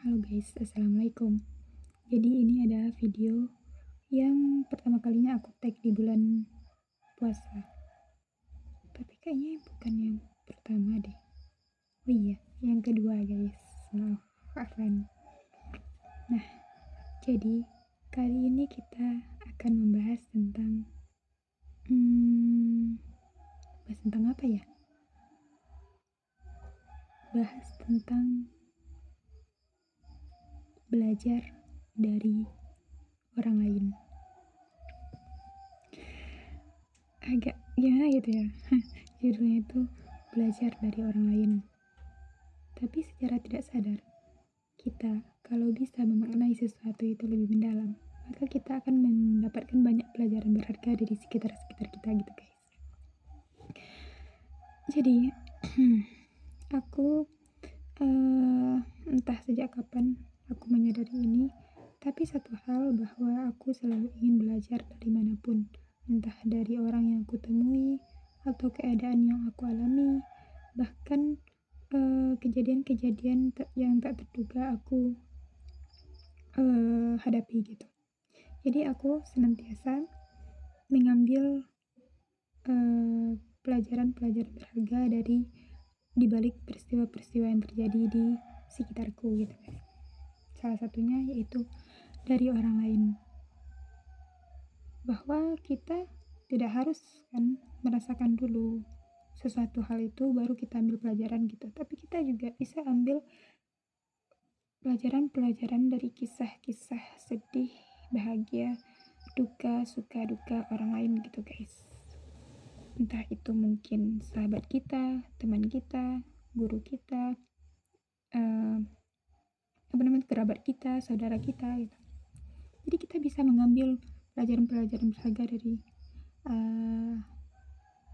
Halo guys, assalamualaikum. Jadi ini adalah video yang pertama kalinya aku tag di bulan puasa. Tapi kayaknya bukan yang pertama deh. Oh iya, yang kedua guys. Maafkan. Nah, jadi kali ini kita akan membahas tentang bahas tentang apa ya? Bahas tentang belajar dari orang lain. Agak gimana gitu ya. Judulnya itu belajar dari orang lain. Tapi secara tidak sadar, kita kalau bisa memaknai sesuatu itu lebih mendalam, maka kita akan mendapatkan banyak pelajaran berharga dari sekitar-sekitar kita gitu guys. Jadi aku entah sejak kapan aku menyadari ini, tapi satu hal bahwa aku selalu ingin belajar dari manapun, entah dari orang yang aku temui atau keadaan yang aku alami, bahkan kejadian-kejadian yang tak terduga aku hadapi gitu. Jadi aku senantiasa mengambil pelajaran-pelajaran berharga dari dibalik peristiwa-peristiwa yang terjadi di sekitarku gitu kan. Salah satunya yaitu dari orang lain, bahwa kita tidak harus kan merasakan dulu sesuatu hal itu baru kita ambil pelajaran gitu, tapi kita juga bisa ambil pelajaran-pelajaran dari kisah-kisah sedih, bahagia, duka, suka, duka orang lain gitu guys. Entah itu mungkin sahabat kita, teman kita, guru kita, kerabat kita, saudara kita gitu. Jadi kita bisa mengambil pelajaran-pelajaran berharga dari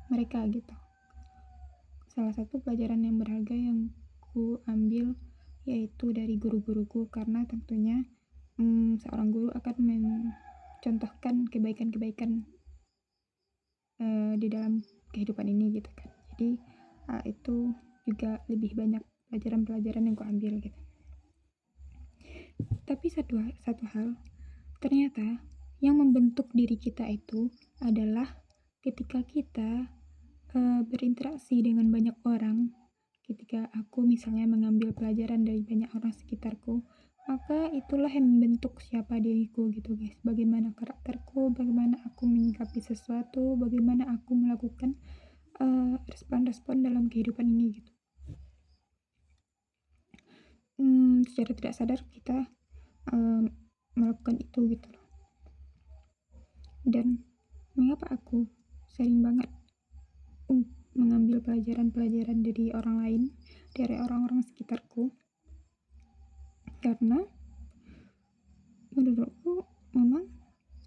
mereka gitu. Salah satu pelajaran yang berharga yang ku ambil yaitu dari guru-guruku, karena tentunya seorang guru akan mencontohkan kebaikan-kebaikan di dalam kehidupan ini gitu kan. Jadi itu juga lebih banyak pelajaran-pelajaran yang ku ambil gitu. Tapi satu hal, ternyata yang membentuk diri kita itu adalah ketika kita berinteraksi dengan banyak orang. Ketika aku misalnya mengambil pelajaran dari banyak orang sekitarku, maka itulah yang membentuk siapa diriku gitu guys. Bagaimana karakterku, bagaimana aku menyikapi sesuatu, bagaimana aku melakukan respon-respon dalam kehidupan ini gitu. Secara tidak sadar kita melakukan itu gitu loh. Dan mengapa aku sering banget mengambil pelajaran-pelajaran dari orang lain, dari orang-orang sekitarku, karena menurutku memang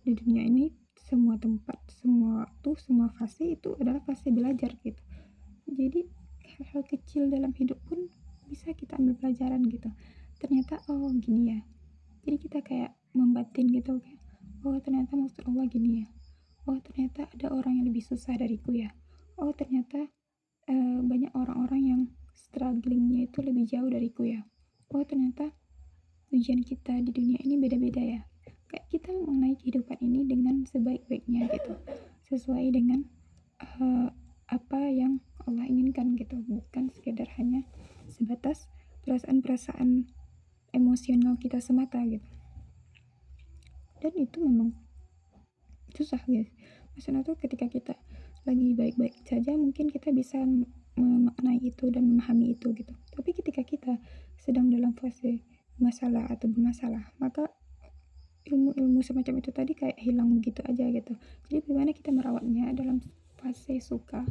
di dunia ini semua tempat, semua waktu, semua fase itu adalah fase belajar gitu. Jadi hal-hal kecil dalam hidup pun bisa kita ambil pelajaran gitu. Ternyata oh gini ya, jadi kita kayak membatin gitu, kayak oh ternyata maksud Allah gini ya, oh ternyata ada orang yang lebih susah dariku ya, oh ternyata banyak orang-orang yang strugglingnya itu lebih jauh dariku ya, oh ternyata ujian kita di dunia ini beda-beda ya. Kayak kita mengenai kehidupan ini dengan sebaik-baiknya gitu, sesuai dengan apa yang Allah inginkan gitu, bukan sekedar hanya sebatas perasaan-perasaan emosional kita semata gitu. Dan itu memang susah guys. Maksudnya tuh ketika kita lagi baik-baik saja mungkin kita bisa memaknai itu dan memahami itu gitu. Tapi ketika kita sedang dalam fase masalah atau bermasalah, maka ilmu-ilmu semacam itu tadi kayak hilang begitu aja gitu. Jadi bagaimana kita merawatnya dalam fase suka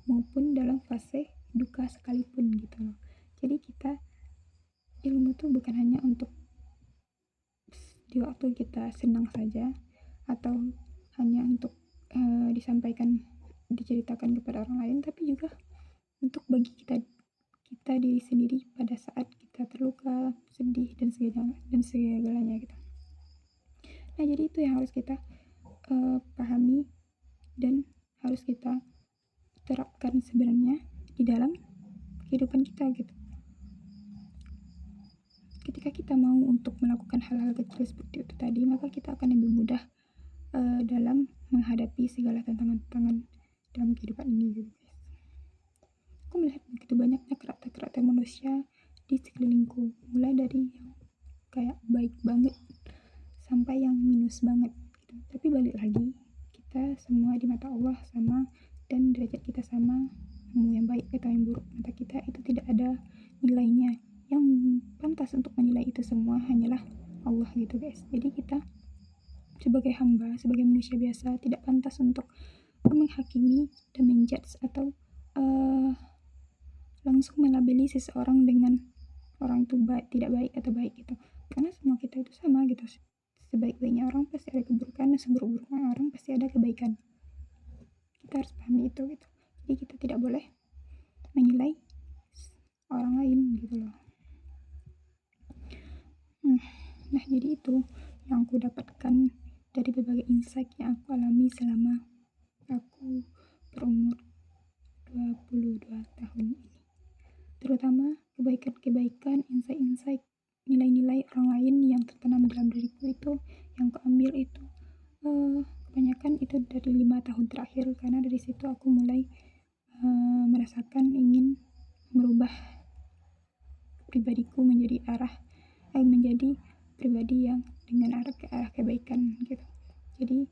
maupun dalam fase duka sekalipun gitu loh. Jadi kita ilmu tuh bukan hanya untuk di waktu kita senang saja atau hanya untuk disampaikan, diceritakan kepada orang lain, tapi juga untuk bagi kita diri sendiri pada saat kita terluka, sedih dan segalanya gitu. Nah jadi itu yang harus kita pahami dan harus kita terapkan sebenarnya di dalam kehidupan kita gitu. Ketika jika kita mau untuk melakukan hal-hal kecil seperti itu tadi, maka kita akan lebih mudah dalam menghadapi segala tantangan-tantangan dalam kehidupan ini gitu guys. Aku melihat begitu banyaknya karakter-karakter manusia di sekelilingku, mulai dari yang kayak baik banget sampai yang minus banget gitu. Tapi balik lagi, kita semua di mata Allah sama, dan derajat kita sama, mau yang baik atau yang buruk mata kita itu tidak ada nilainya. Yang pantas untuk menilai itu semua hanyalah Allah gitu guys. Jadi kita sebagai hamba, sebagai manusia biasa tidak pantas untuk menghakimi dan menjudge atau langsung melabeli seseorang dengan orang itu baik, tidak baik atau baik gitu. Karena semua kita itu sama gitu. Sebaik-baiknya orang pasti ada keburukan, dan seburuk-buruknya orang pasti ada kebaikan. Kita harus pahami itu gitu. Jadi kita tidak boleh menilai orang lain gitu loh. Nah jadi itu yang aku dapatkan dari berbagai insight yang aku alami selama aku berumur 22 tahun ini. Terutama kebaikan-kebaikan, insight-insight, nilai-nilai orang lain yang tertanam dalam diriku itu, yang aku ambil itu kebanyakan itu dari 5 tahun terakhir, karena dari situ aku mulai merasakan ingin merubah pribadiku menjadi pribadi yang dengan arah ke arah kebaikan gitu. Jadi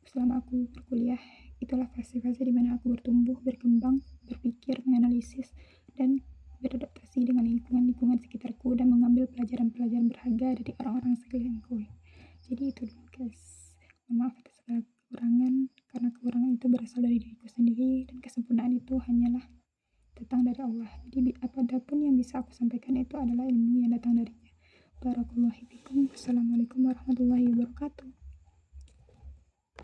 selama aku berkuliah, itulah fase-fase dimana aku bertumbuh, berkembang, berpikir, menganalisis, dan beradaptasi dengan lingkungan sekitarku, dan mengambil pelajaran-pelajaran berharga dari orang-orang sekelilingku. Jadi itu dulu guys. Maaf atas segala kekurangan, karena kekurangan itu berasal dari diriku sendiri, dan kesempurnaan itu hanyalah datang dari Allah. Jadi apapun yang bisa aku sampaikan itu adalah ilmu yang datang darinya. Barakallahu fiikum. Wassalamualaikum warahmatullahi wabarakatuh.